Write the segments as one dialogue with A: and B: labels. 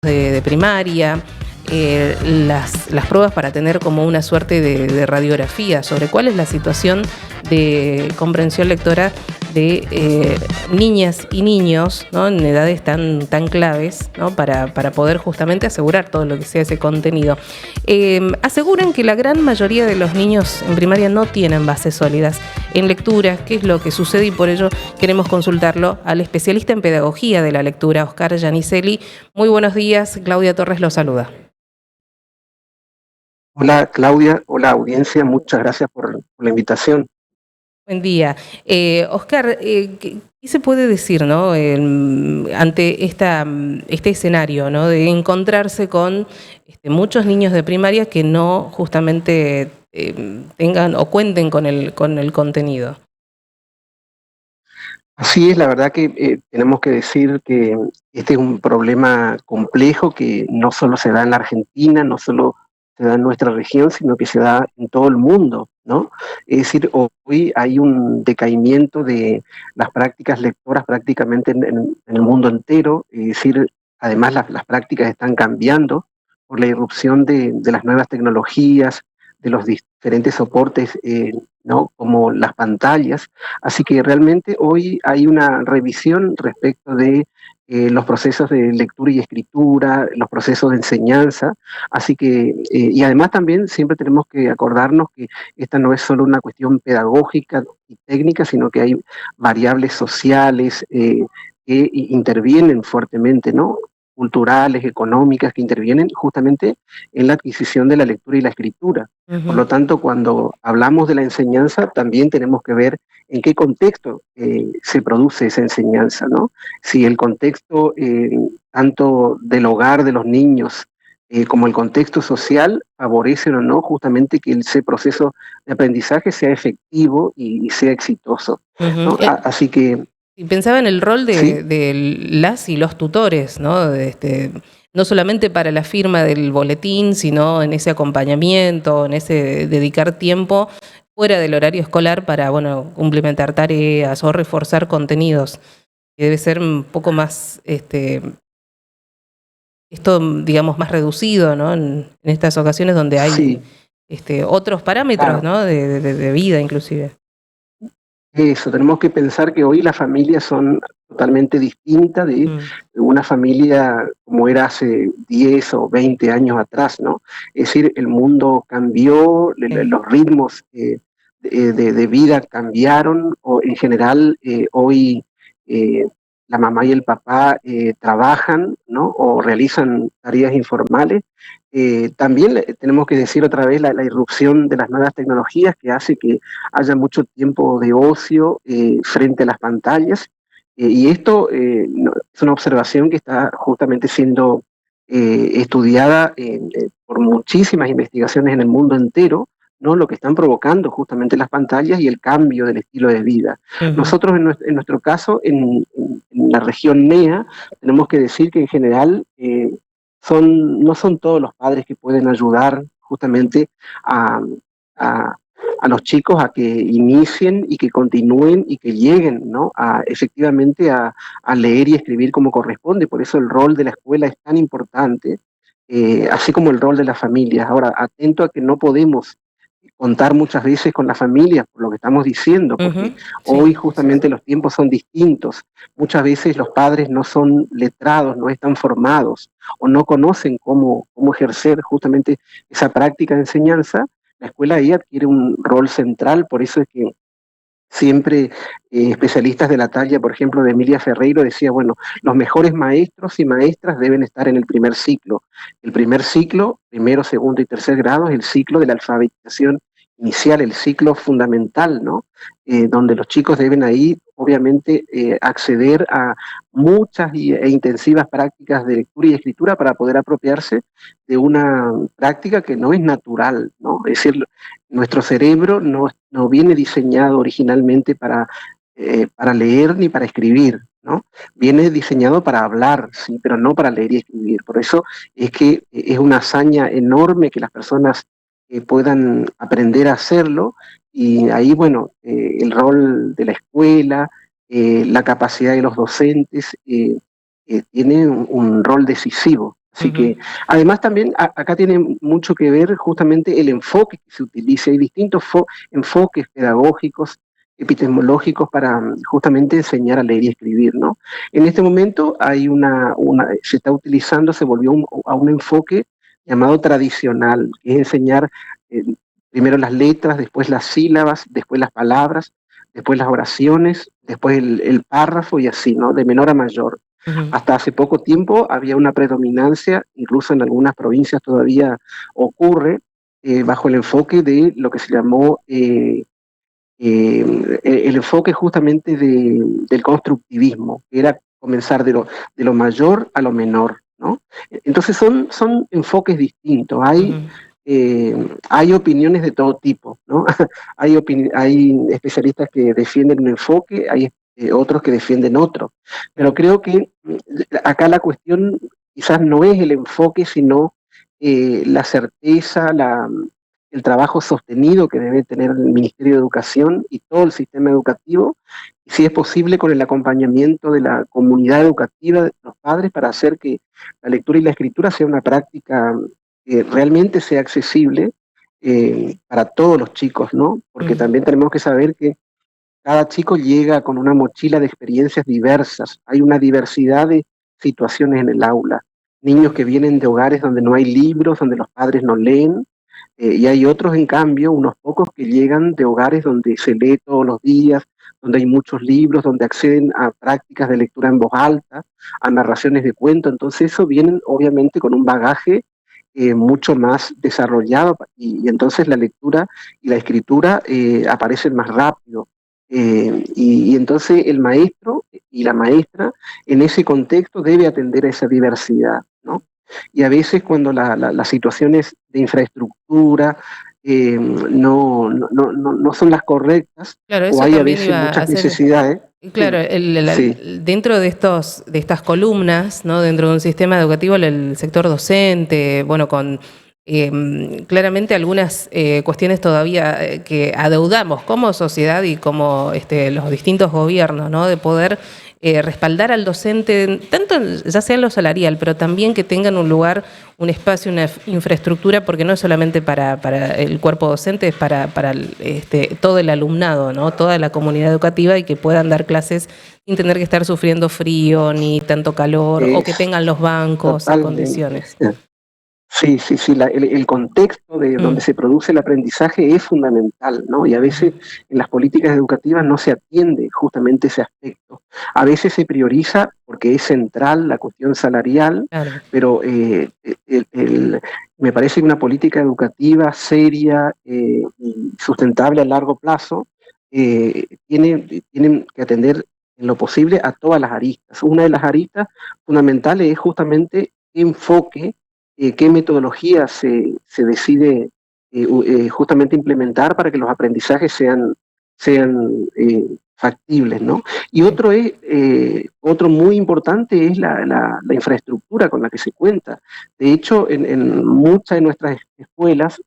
A: de primaria, las pruebas para tener como una suerte de radiografía sobre cuál es la situación de comprensión lectora de niñas y niños, ¿no?, en edades tan claves, ¿no?, para poder justamente asegurar todo lo que sea ese contenido. Aseguran que la gran mayoría de los niños en primaria no tienen bases sólidas en lectura. ¿Qué es lo que sucede? Y por ello queremos consultarlo al especialista en pedagogía de la lectura, Oscar Giannicelli. Muy buenos días, Claudia Torres lo saluda.
B: Hola Claudia, hola audiencia, muchas gracias por la invitación.
A: Buen día. Oscar, ¿qué se puede decir, ¿no?, ante este escenario, ¿no?, de encontrarse con muchos niños de primaria que no justamente tengan o cuenten con el contenido?
B: Así es, la verdad que tenemos que decir que este es un problema complejo que no solo se da en la Argentina, no solo se da en nuestra región, sino que se da en todo el mundo, ¿no? Es decir, hoy hay un decaimiento de las prácticas lectoras prácticamente en el mundo entero, es decir, además las prácticas están cambiando por la irrupción de las nuevas tecnologías, de los diferentes soportes, ¿no?, como las pantallas. Así que realmente hoy hay una revisión respecto de los procesos de lectura y escritura, los procesos de enseñanza. Así que, y además también siempre tenemos que acordarnos que esta no es solo una cuestión pedagógica y técnica, sino que hay variables sociales que intervienen fuertemente, ¿no?, culturales, económicas, que intervienen justamente en la adquisición de la lectura y la escritura. Por
A: Ujú.
B: lo tanto, cuando hablamos de la enseñanza, también tenemos que ver en qué contexto se produce esa enseñanza, ¿no? Si el contexto tanto del hogar de los niños como el contexto social favorecen o no justamente que ese proceso de aprendizaje sea efectivo y sea exitoso,
A: Ujú.
B: ¿no? Así que,
A: Y pensaba en el rol
B: sí,
A: de las y los tutores, ¿no? No solamente para la firma del boletín, sino en ese acompañamiento, en ese dedicar tiempo fuera del horario escolar para, bueno, complementar tareas o reforzar contenidos, que debe ser un poco más, esto, digamos, más reducido, ¿no? En estas ocasiones donde hay
B: sí,
A: otros parámetros,
B: claro.
A: ¿no?, de vida inclusive.
B: Eso, tenemos que pensar que hoy las familias son totalmente distintas de
A: Mm.
B: una familia como era hace 10 o 20 años atrás, ¿no? Es decir, el mundo cambió,
A: Sí.
B: los ritmos de vida cambiaron, o en general hoy eh, la mamá y el papá trabajan, ¿no?, o realizan tareas informales. También tenemos que decir otra vez la irrupción de las nuevas tecnologías que hace que haya mucho tiempo de ocio frente a las pantallas. Y esto es una observación que está justamente siendo estudiada por muchísimas investigaciones en el mundo entero, ¿no?, lo que están provocando justamente las pantallas y el cambio del estilo de vida.
A: Ujú.
B: Nosotros en nuestro caso, en la región NEA, tenemos que decir que en general no son todos los padres que pueden ayudar justamente a, a, a los chicos a que inicien y que continúen y que lleguen, ¿no?, efectivamente a leer y escribir como corresponde. Por eso el rol de la escuela es tan importante, así como el rol de las familias. Ahora, atento a que no podemos contar muchas veces con las familias, por lo que estamos diciendo, porque
A: Ujú. Sí.
B: hoy justamente los tiempos son distintos. Muchas veces los padres no son letrados, no están formados o no conocen cómo ejercer justamente esa práctica de enseñanza. La escuela ahí adquiere un rol central, por eso es que siempre especialistas de la talla, por ejemplo, de Emilia Ferreiro, decía, bueno, los mejores maestros y maestras deben estar en el primer ciclo. El primer ciclo, primero, segundo y tercer grado, es el ciclo de la alfabetización inicial, el ciclo fundamental, ¿no? Donde los chicos deben ahí, obviamente, acceder a muchas e intensivas prácticas de lectura y escritura para poder apropiarse de una práctica que no es natural, ¿no? Es decir, nuestro cerebro no viene diseñado originalmente para leer ni para escribir, ¿no? Viene diseñado para hablar, sí, pero no para leer y escribir. Por eso es que es una hazaña enorme que las personas puedan aprender a hacerlo, y ahí, bueno, el rol de la escuela, la capacidad de los docentes, tiene un rol decisivo. Así
A: Ujú,
B: que, además también acá tiene mucho que ver justamente el enfoque que se utiliza. Hay distintos enfoques pedagógicos, epistemológicos para justamente enseñar a leer y escribir, ¿no? En este momento hay se está utilizando, se volvió a un enfoque llamado tradicional, que es enseñar eh, primero las letras, después las sílabas, después las palabras, después las oraciones, después el párrafo y así, ¿no? De menor a mayor.
A: ujú.
B: Hasta hace poco tiempo había una predominancia, incluso en algunas provincias todavía ocurre, bajo el enfoque de lo que se llamó el enfoque justamente del constructivismo, que era comenzar de lo mayor a lo menor, ¿no? Entonces son enfoques distintos.
A: Ujú.
B: Hay opiniones de todo tipo, ¿no? Hay especialistas que defienden un enfoque, hay otros que defienden otro. Pero
A: Claro.
B: creo que acá la cuestión quizás no es el enfoque, sino la certeza, el trabajo sostenido que debe tener el Ministerio de Educación y todo el sistema educativo, y si es posible con el acompañamiento de la comunidad educativa, de los padres, para hacer que la lectura y la escritura sea una práctica que realmente sea accesible para todos los chicos, ¿no? Porque
A: Ujú.
B: también tenemos que saber que cada chico llega con una mochila de experiencias diversas, hay una diversidad de situaciones en el aula. Niños que vienen de hogares donde no hay libros, donde los padres no leen, y hay otros, en cambio, unos pocos que llegan de hogares donde se lee todos los días, donde hay muchos libros, donde acceden a prácticas de lectura en voz alta, a narraciones de cuento. Entonces eso vienen obviamente con un bagaje mucho más desarrollado y entonces la lectura y la escritura aparecen más rápido. Y entonces el maestro y la maestra en ese contexto debe atender a esa diversidad, ¿no? Y a veces cuando las situaciones de infraestructura no son las correctas,
A: Claro,
B: o
A: eso
B: hay a
A: también
B: veces
A: iba a
B: muchas
A: ser.
B: necesidades.
A: Claro,
B: Sí,
A: dentro de estas columnas, ¿no? Dentro de un sistema educativo, el sector docente, bueno, con claramente algunas cuestiones todavía que adeudamos como sociedad y como los distintos gobiernos, ¿no? De poder respaldar al docente, tanto ya sea en lo salarial, pero también que tengan un lugar, un espacio, una infraestructura, porque no es solamente para el cuerpo docente, es para todo el alumnado, ¿no? Toda la comunidad educativa y que puedan dar clases sin tener que estar sufriendo frío ni tanto calor o que
B: es
A: tengan los bancos en
B: totalmente.
A: condiciones.
B: Sí, sí, sí, el contexto de
A: Mm,
B: donde se produce el aprendizaje es fundamental, ¿no? Y a
A: ujú,
B: veces en las políticas educativas no se atiende justamente ese aspecto. A veces se prioriza porque es central la cuestión salarial,
A: claro.
B: pero me parece que una política educativa seria y sustentable a largo plazo tienen que atender en lo posible a todas las aristas. Una de las aristas fundamentales es justamente enfoque qué metodología se decide justamente implementar para que los aprendizajes sean factibles, ¿no? Y
A: Sí.
B: otro muy importante es la infraestructura con la que se cuenta. De hecho, en muchas de nuestras escuelas,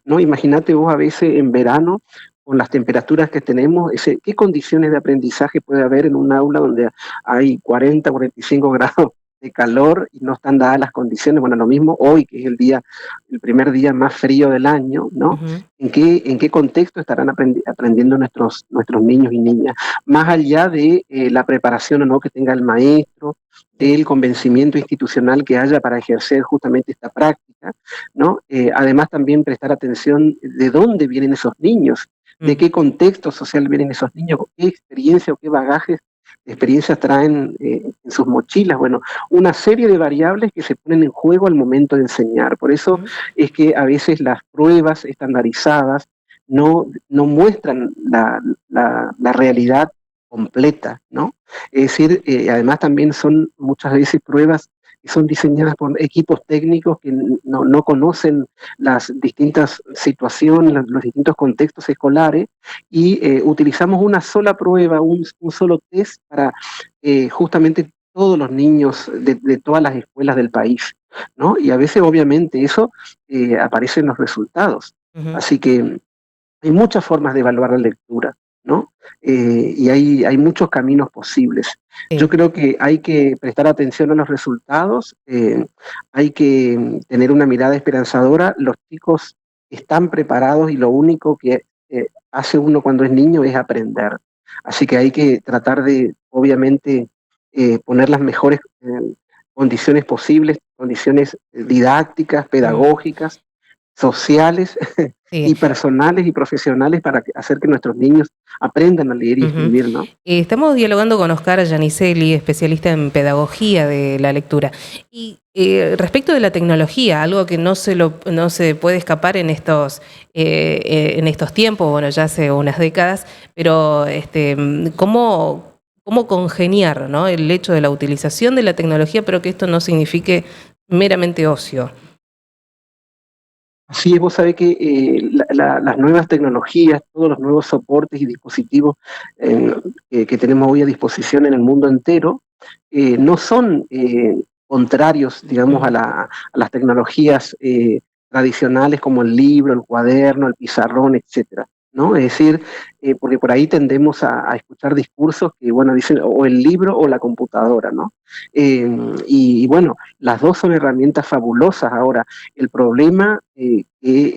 B: ¿no? Imagínate vos a veces en verano, con las temperaturas que tenemos, ¿qué condiciones de aprendizaje puede haber en un aula donde hay 40, 45 grados de calor y no están dadas las condiciones? Bueno, lo mismo hoy, que es el primer día más frío del año, ¿no?
A: Ujú,
B: ¿En qué contexto estarán aprendiendo nuestros niños y niñas? Más allá de la preparación o no que tenga el maestro,
A: sí.
B: del convencimiento institucional que haya para ejercer justamente esta práctica, ¿no? Además también prestar atención de dónde vienen esos niños, de
A: Mm,
B: qué contexto social vienen esos niños, qué experiencia o qué bagajes de experiencias traen en sus mochilas. Bueno, una serie de variables que se ponen en juego al momento de enseñar. Por eso
A: ujú,
B: es que a veces las pruebas estandarizadas no muestran la realidad completa, ¿no? Es decir, además también son muchas veces pruebas que son diseñadas por equipos técnicos que no conocen las distintas situaciones, los distintos contextos escolares, y utilizamos una sola prueba, un solo test para justamente todos los niños de todas las escuelas del país, ¿no? Y a veces, obviamente, eso aparece en los resultados.
A: ujú.
B: Así que hay muchas formas de evaluar la lectura, ¿no? Y hay muchos caminos posibles.
A: Sí.
B: Yo creo que hay que prestar atención a los resultados, hay que tener una mirada esperanzadora. Los chicos están preparados y lo único que hace uno cuando es niño es aprender. Así que hay que tratar de, obviamente, poner las mejores condiciones posibles, condiciones didácticas,
A: Mm,
B: pedagógicas, sociales
A: sí.
B: y personales y profesionales para hacer que nuestros niños aprendan a leer y
A: Ujú.
B: escribir, ¿no?
A: Estamos dialogando con Oscar Giannicelli, especialista en pedagogía de la lectura. Y respecto de la tecnología, algo que no se puede escapar en estos tiempos, bueno, ya hace unas décadas, pero ¿cómo congeniar, ¿no?, el hecho de la utilización de la tecnología, pero que esto no signifique meramente ocio?
B: Así es, vos sabés que las nuevas tecnologías, todos los nuevos soportes y dispositivos que tenemos hoy a disposición en el mundo entero, no son contrarios, digamos,
A: Ujú.
B: a las tecnologías tradicionales como el libro, el cuaderno, el pizarrón, etcétera, ¿no? Es decir, porque por ahí tendemos a escuchar discursos que, bueno, dicen o el libro o la computadora, ¿no? Y bueno, las dos son herramientas fabulosas. Ahora, el problema que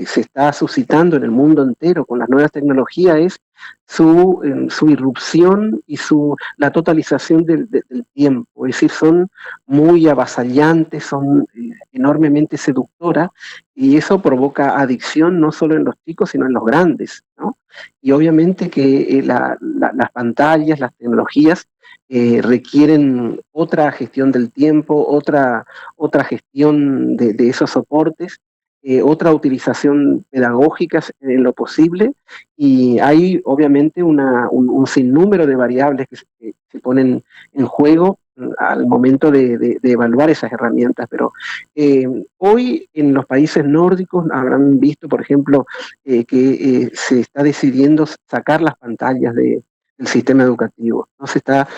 B: se está suscitando en el mundo entero con las nuevas tecnologías es su irrupción y la totalización del tiempo. Es decir, son muy avasallantes, son enormemente seductoras y eso provoca adicción no solo en los chicos, sino en los grandes, ¿no? Y obviamente que las pantallas, las tecnologías requieren otra gestión del tiempo, otra gestión de esos soportes, otra utilización pedagógica en lo posible, y hay obviamente un sinnúmero de variables que se ponen en juego al momento de evaluar esas herramientas, pero hoy en los países nórdicos habrán visto, por ejemplo, que se está decidiendo sacar las pantallas del sistema educativo, no se está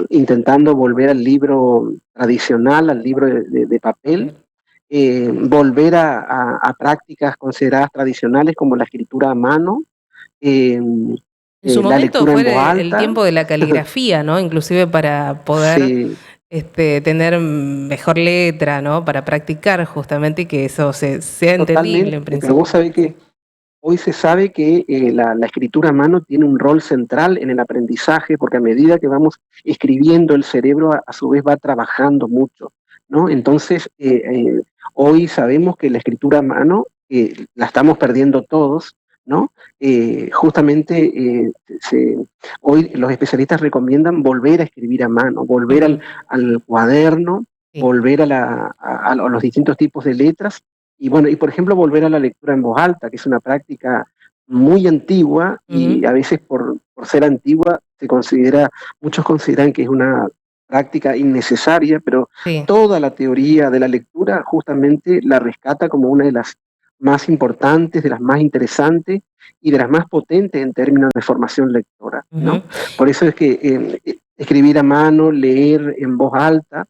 B: intentando volver al libro tradicional, al libro de papel, volver a prácticas consideradas tradicionales como la escritura a mano, eh,
A: En su
B: la
A: momento
B: lectura en
A: fue
B: voz
A: el
B: alta.
A: tiempo de la caligrafía, ¿no? Inclusive para poder
B: Sí,
A: tener mejor letra, ¿no? Para practicar justamente y que eso sea entendible
B: totalmente,
A: en
B: pero vos
A: principio.
B: sabés
A: Sí.
B: que hoy se sabe que la escritura a mano tiene un rol central en el aprendizaje, porque a medida que vamos escribiendo, el cerebro a su vez va trabajando mucho, ¿no? Entonces, hoy sabemos que la escritura a mano la estamos perdiendo todos, ¿no? Justamente hoy los especialistas recomiendan volver a escribir a mano, volver
A: Ujú.
B: al cuaderno,
A: Sí.
B: volver a los distintos tipos de letras y bueno, y por ejemplo, volver a la lectura en voz alta, que es una práctica muy antigua
A: Ujú.
B: y a veces por ser antigua muchos consideran que es una práctica innecesaria, pero
A: Sí.
B: toda la teoría de la lectura justamente la rescata como una de las más importantes, de las más interesantes y de las más potentes en términos de formación lectora,
A: Ujú.
B: ¿no? Por eso es que escribir a mano, leer en voz alta,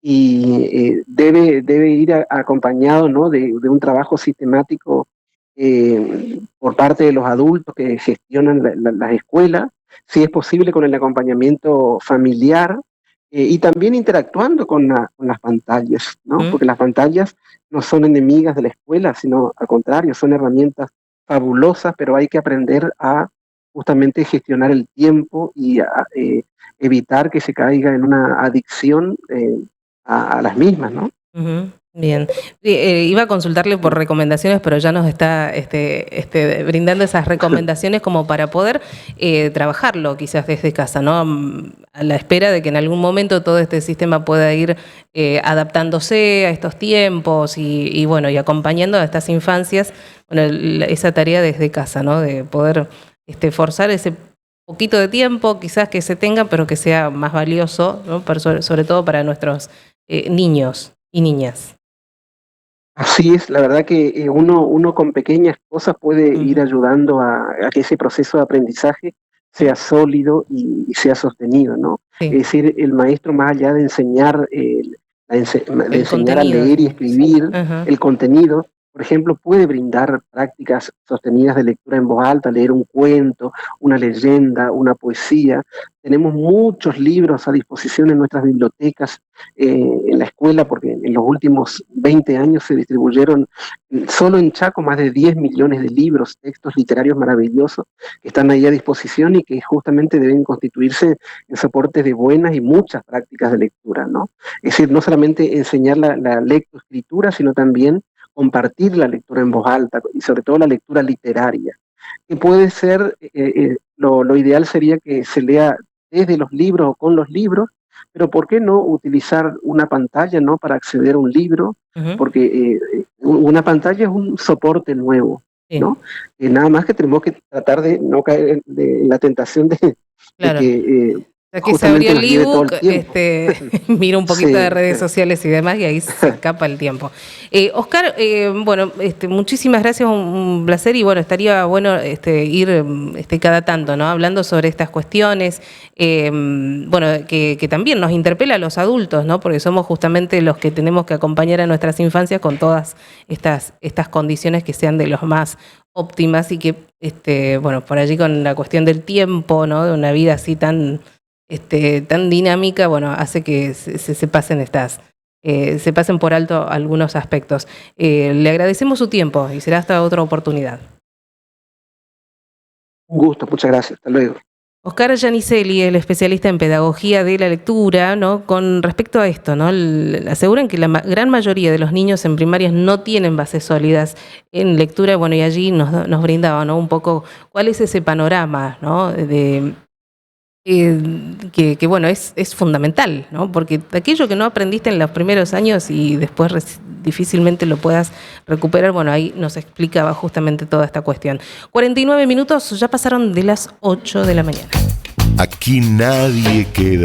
B: y debe ir acompañado, ¿no?, de un trabajo sistemático por parte de los adultos que gestionan las escuelas, si es posible con el acompañamiento familiar y también interactuando con las pantallas, ¿no?
A: Ujú.
B: Porque las pantallas no son enemigas de la escuela, sino al contrario, son herramientas fabulosas, pero hay que aprender a justamente gestionar el tiempo y evitar que se caiga en una adicción a las mismas, ¿no?
A: Ujú. Bien. Iba a consultarle por recomendaciones, pero ya nos está brindando esas recomendaciones como para poder trabajarlo quizás desde casa, ¿no? A la espera de que en algún momento todo este sistema pueda ir adaptándose a estos tiempos y bueno, y acompañando a estas infancias, bueno, esa tarea desde casa, ¿no? De poder forzar ese poquito de tiempo quizás que se tenga, pero que sea más valioso, ¿no? Sobre todo para nuestros niños y niñas.
B: Así es, la verdad que uno con pequeñas cosas puede ir
A: Ujú.
B: ayudando a que ese proceso de aprendizaje sea sólido y sea sostenido, ¿no?
A: Sí,
B: Es decir, el maestro, más allá de enseñar, de
A: el
B: enseñar a
A: contenido,
B: leer y
A: digamos.
B: escribir
A: Ajá.
B: el contenido, por ejemplo, puede brindar prácticas sostenidas de lectura en voz alta, leer un cuento, una leyenda, una poesía. Tenemos muchos libros a disposición en nuestras bibliotecas, en la escuela, porque en los últimos 20 años se distribuyeron solo en Chaco más de 10 millones de libros, textos literarios maravillosos que están ahí a disposición y que justamente deben constituirse en soportes de buenas y muchas prácticas de lectura, ¿no? Es decir, no solamente enseñar la lectoescritura, sino también compartir la lectura en voz alta y sobre todo la lectura literaria, que puede ser, lo ideal sería que se lea desde los libros o con los libros, pero ¿por qué no utilizar una pantalla, ¿no?, para acceder a un libro?
A: Ujú.
B: Porque una pantalla es un soporte nuevo,
A: Sí,
B: ¿no? Nada más que tenemos que tratar de no caer en la tentación de
A: claro.
B: que
A: Ya que se abrió
B: justamente
A: el
B: nos lleve todo
A: ebook,
B: el tiempo.
A: miro un poquito de
B: Sí,
A: redes
B: sí.
A: sociales y demás, y ahí se escapa el tiempo. Oscar, bueno, muchísimas gracias, un placer, y bueno, estaría bueno ir cada tanto, ¿no? Hablando sobre estas cuestiones, bueno, que también nos interpela a los adultos, ¿no? Porque somos justamente los que tenemos que acompañar a nuestras infancias con todas estas condiciones que sean de los más óptimas y que, bueno, por allí con la cuestión del tiempo, ¿no? De una vida así tan dinámica, bueno, hace que se pasen se pasen por alto algunos aspectos. Le agradecemos su tiempo y será hasta otra oportunidad.
B: Un gusto, muchas gracias. Hasta luego.
A: Oscar Giannicelli, el especialista en pedagogía de la lectura, ¿no? Con respecto a esto, ¿no? Aseguran que la gran mayoría de los niños en primarias no tienen bases sólidas en lectura, bueno, y allí nos brindaba, ¿no? Un poco cuál es ese panorama, ¿no? Que bueno, es fundamental, ¿no? Porque aquello que no aprendiste en los primeros años y después difícilmente lo puedas recuperar, bueno, ahí nos explicaba justamente toda esta cuestión. 49 minutos, ya pasaron de las 8 de la mañana.
C: Aquí nadie queda.